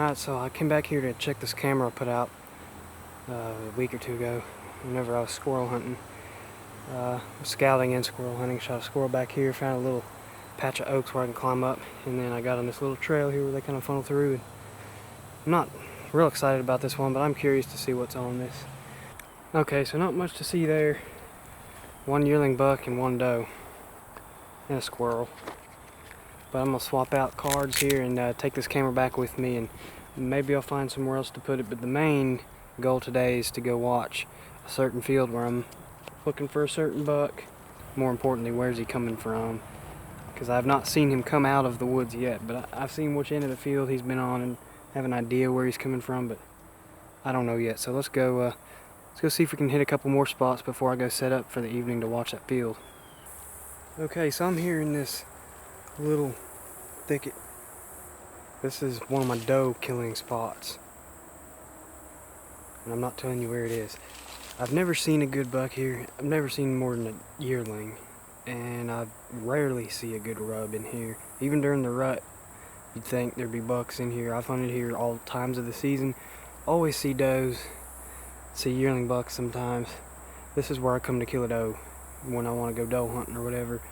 Alright, so I came back here to check this camera I put out a week or two ago whenever I was squirrel hunting. Scouting and squirrel hunting. Shot a squirrel back here, found a little patch of oaks where I can climb up, and then I got on this little trail here where they kind of funnel through. And I'm not real excited about this one, but I'm curious to see what's on this. Okay, so not much to see there. One yearling buck and one doe and a squirrel. But I'm going to swap out cards here and take this camera back with me, and maybe I'll find somewhere else to put it. But the main goal today is to go watch a certain field where I'm looking for a certain buck. More importantly, where's he coming from? Because I've not seen him come out of the woods yet, but I've seen which end of the field he's been on and have an idea where he's coming from, but I don't know yet. So let's go see if we can hit a couple more spots before I go set up for the evening to watch that field. Okay, so I'm here in this little thicket. This is one of my doe killing spots, and I'm not telling you where it is. I've never seen a good buck here. I've never seen more than a yearling, and I rarely see a good rub in here. Even during the rut, you'd think there'd be bucks in here. I've hunted here all times of the season. Always see does, see yearling bucks sometimes. This is where I come to kill a doe when I want to go doe hunting or whatever.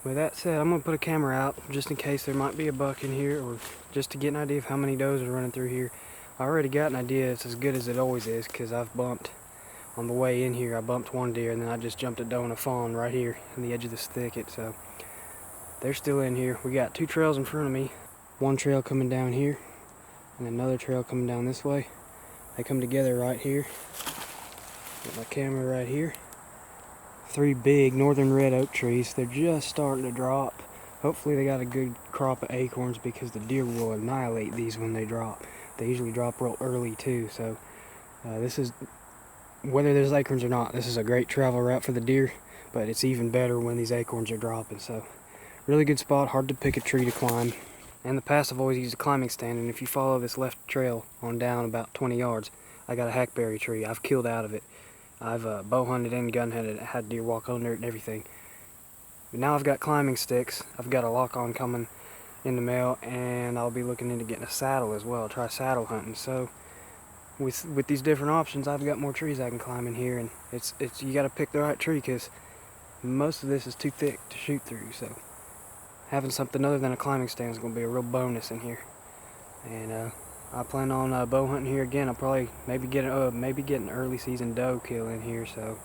With that said, I'm going to put a camera out just in case there might be a buck in here, or just to get an idea of how many does are running through here. I already got an idea. It's as good as it always is, because I've bumped on the way in here. I bumped one deer, and then I just jumped a doe and a fawn right here in the edge of this thicket. So they're still in here. We got two trails in front of me. One trail coming down here and another trail coming down this way. They come together right here. Got my camera right here. Three big northern red oak trees. They're just starting to drop. Hopefully they got a good crop of acorns, because the deer will annihilate these when they drop. They usually drop real early too, so this is, whether there's acorns or not, this is a great travel route for the deer, but it's even better when these acorns are dropping. So really good spot, hard to pick a tree to climb. In the past I've always used a climbing stand, and if you follow this left trail on down about 20 yards, I got a hackberry tree. I've killed out of it. I've bow hunted and gun hunted, had deer walk under it and everything. But now I've got climbing sticks. I've got a lock-on coming in the mail, and I'll be looking into getting a saddle as well. Try saddle hunting. So with these different options, I've got more trees I can climb in here, and it's you got to pick the right tree, because most of this is too thick to shoot through. So having something other than a climbing stand is going to be a real bonus in here. And I plan on bow hunting here again. I'll probably maybe get an early season doe kill in here, so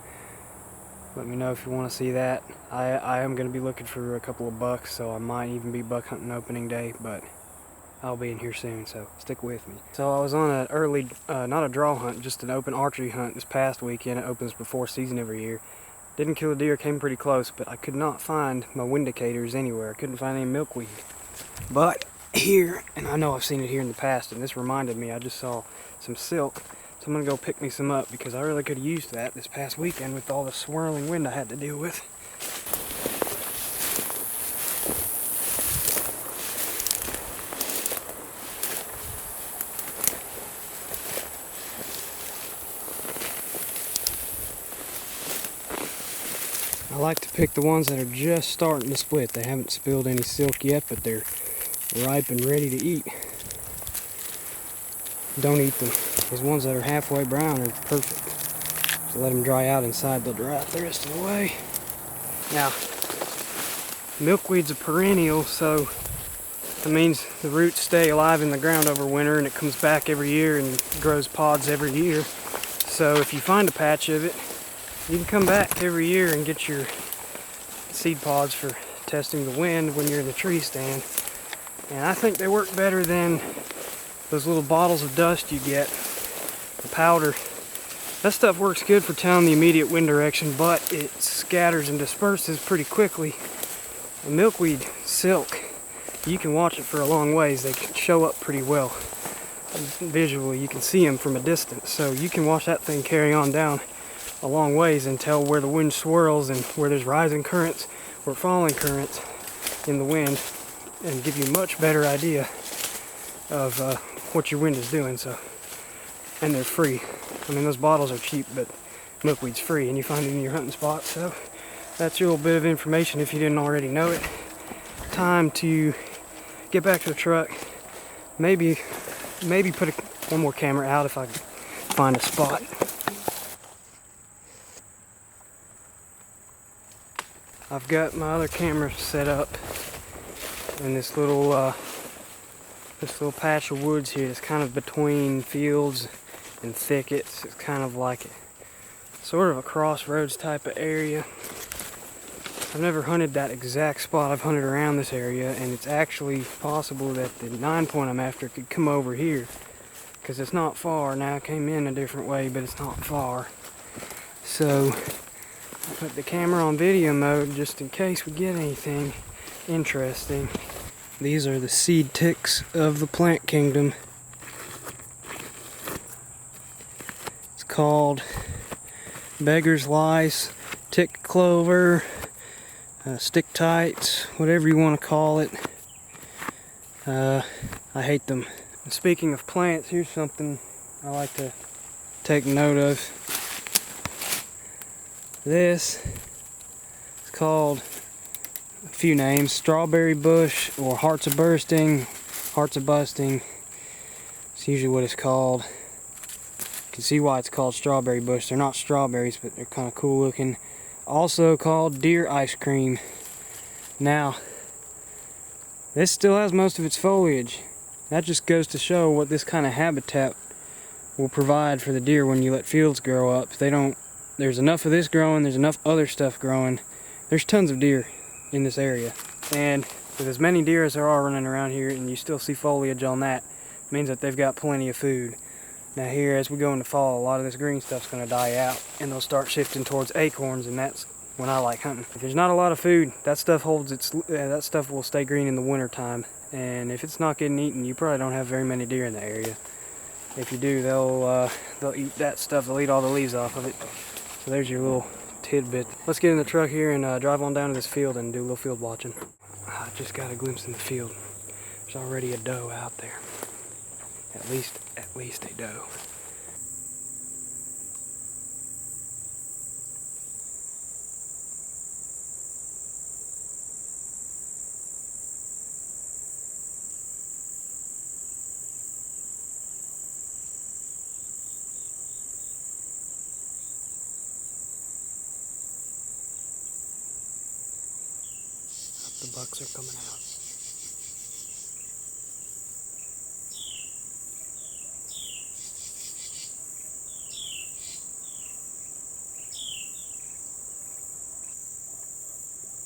let me know if you want to see that. I am going to be looking for a couple of bucks, so I might even be buck hunting opening day, but I'll be in here soon, so stick with me. So I was on an early, not a draw hunt, just an open archery hunt this past weekend. It opens before season every year. Didn't kill a deer, came pretty close, but I could not find my windicators anywhere. I couldn't find any milkweed. But here, and I know I've seen it here in the past, and this reminded me, I just saw some silk, so I'm going to go pick me some up, because I really could have used that this past weekend with all the swirling wind I had to deal with. I like to pick the ones that are just starting to split. They haven't spilled any silk yet, but they're ripe and ready to eat. Don't eat them. These ones that are halfway brown are perfect. Just let them dry out inside. They'll dry out the rest of the way. Now, milkweed's a perennial, so that means the roots stay alive in the ground over winter, and it comes back every year and grows pods every year. So if you find a patch of it, you can come back every year and get your seed pods for testing the wind when you're in the tree stand. And I think they work better than those little bottles of dust you get, the powder. That stuff works good for telling the immediate wind direction, but it scatters and disperses pretty quickly. The milkweed silk, you can watch it for a long ways. They can show up pretty well visually. You can see them from a distance, so you can watch that thing carry on down a long ways and tell where the wind swirls and where there's rising currents or falling currents in the wind, and give you a much better idea of what your wind is doing. So, and they're free. I mean, those bottles are cheap, but milkweed's free, and you find it in your hunting spot. So that's your little bit of information if you didn't already know it. Time to get back to the truck, maybe maybe put one more camera out if I find a spot. I've got my other camera set up in this little patch of woods here. It's kind of between fields and thickets. It's kind of like sort of a crossroads type of area. I've never hunted that exact spot. I've hunted around this area, and it's actually possible that the 9-point I'm after could come over here, because it's not far. Now it came in a different way, but it's not far. So I put the camera on video mode just in case we get anything interesting. These are the seed ticks of the plant kingdom. It's called beggar's lice, tick clover, stick tights, whatever you want to call it. I hate them. And speaking of plants, here's something I like to take note of. This is called a few names: strawberry bush, or hearts of bursting, hearts of busting. It's usually what it's called. You can see why it's called strawberry bush. They're not strawberries, but they're kind of cool looking. Also called deer ice cream. Now, this still has most of its foliage. That just goes to show what this kind of habitat will provide for the deer when you let fields grow up. There's enough of this growing, there's enough other stuff growing. There's tons of deer in this area. And with as many deer as there are running around here, and you still see foliage on that, it means that they've got plenty of food. Now here, as we go into fall, a lot of this green stuff's going to die out, and they'll start shifting towards acorns, and that's when I like hunting. If there's not a lot of food, that stuff will stay green in the winter time, and if it's not getting eaten, you probably don't have very many deer in the area. If you do, they'll eat that stuff. They'll eat all the leaves off of it. So there's your little tidbit. Let's get in the truck here and drive on down to this field and do a little field watching. I just got a glimpse in the field. There's already a doe out there. At least a doe. The bucks are coming out.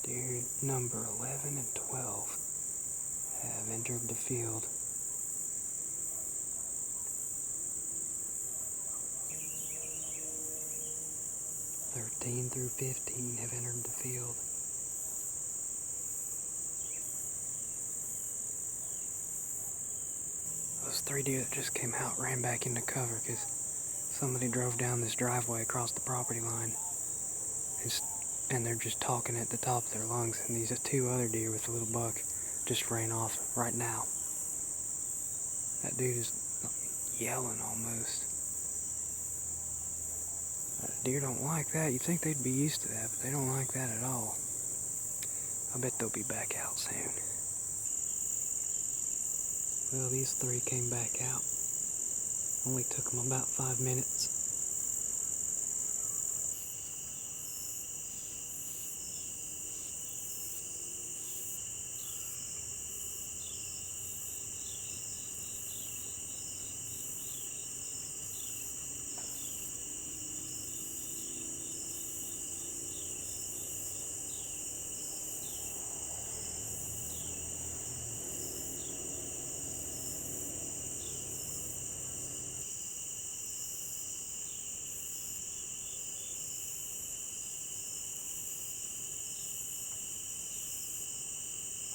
Deer number 11 and 12 have entered the field. "13 through 15 have entered the field. Those 3 deer that just came out ran back into cover because somebody drove down this driveway across the property line. And they're just talking at the top of their lungs, and these 2 other deer with a little buck just ran off right now. That dude is yelling almost. Deer don't like that. You'd think they'd be used to that, but they don't like that at all. I bet they'll be back out soon. Well, these 3 came back out. Only took them about 5 minutes.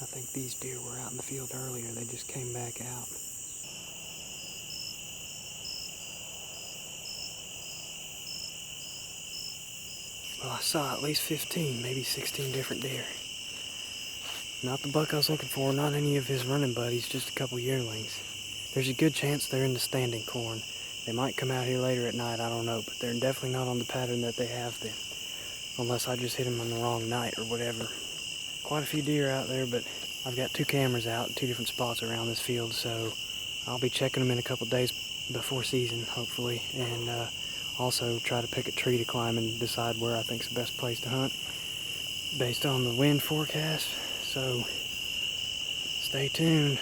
I think these deer were out in the field earlier. They just came back out. Well, I saw at least 15, maybe 16 different deer. Not the buck I was looking for, not any of his running buddies, just a couple yearlings. There's a good chance they're in the standing corn. They might come out here later at night, I don't know, but they're definitely not on the pattern that they have been. Unless I just hit them on the wrong night or whatever. Quite a few deer out there, but I've got 2 cameras out in 2 different spots around this field, so I'll be checking them in a couple days before season, hopefully, and also try to pick a tree to climb and decide where I think's the best place to hunt based on the wind forecast. So stay tuned.